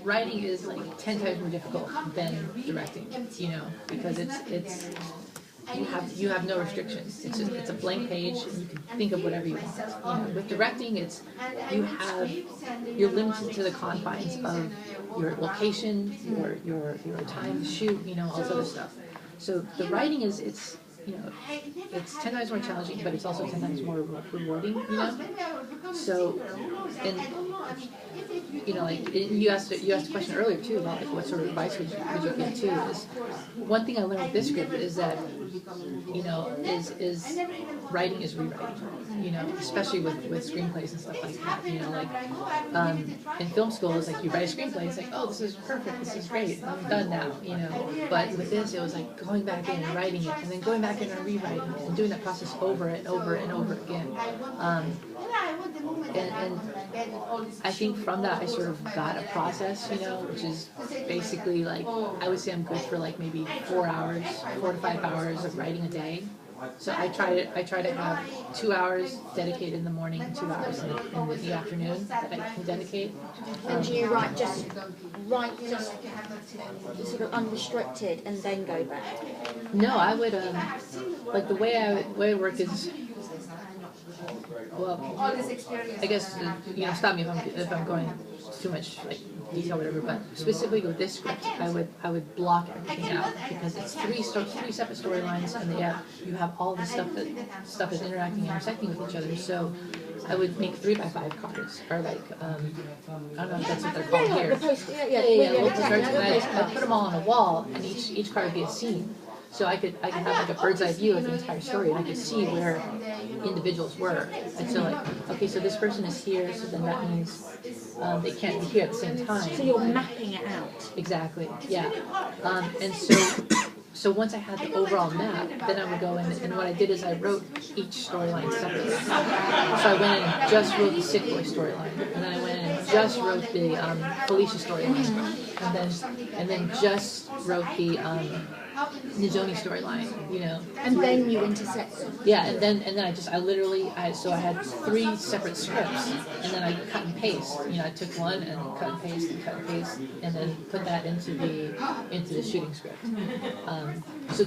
writing is like 10 times more difficult than directing, you know, because it's you have no restrictions. It's a blank page, and you can think of whatever you want. You know, with directing, you're limited to the confines of your location, your time to shoot, you know, all this other stuff. So the writing it's you know, it's 10 times more challenging, but it's also 10 times more rewarding, you know? So, and, you know, like, you asked a question earlier, too, about, like, what sort of advice would you give, too, is one thing I learned with this script is that, you know, is writing is rewriting, you know, especially with screenplays and stuff like that, you know, like, in film school, it's like, you write a screenplay, it's like, oh, this is perfect, this is great, I'm done now, you know? But with this, it was like going back in and writing it, and then going back in and rewriting it, and doing that process over and over and over again. And I think from that I sort of got a process, you know, which is basically like, I would say I'm good for like maybe 4 to 5 hours of writing a day. So I try to have 2 hours dedicated in the morning, 2 hours in the afternoon that I can dedicate. And do you write just sort of unrestricted and then go back? No, I would like the way I work is, well, I guess, you know, stop me if I'm going too much like detail or whatever, but specifically with this script, I would block everything out, because it's three separate storylines, and you have all the stuff is interacting and intersecting with each other. So I would make 3x5 cards, or like, I don't know if that's what they're called here. I'd put them all on a wall, and each card would be a scene. So I could have like a bird's eye view of the entire story, and I could see where individuals were. And so like, okay, so this person is here, so then that means they can't be here at the same time. So you're mapping it out. Exactly, yeah. And so once I had the overall map, then I would go in, and what I did is I wrote each storyline separately. So I went in and just wrote the Sick Boy storyline, and then I went in and just wrote the Felicia storyline, and then just wrote the Nizoni storyline, you know. And then you intersect them. Yeah, and then I had 3 separate scripts, and then I cut and paste. You know, I took one and cut and paste and cut and paste, and then put that into the shooting script. So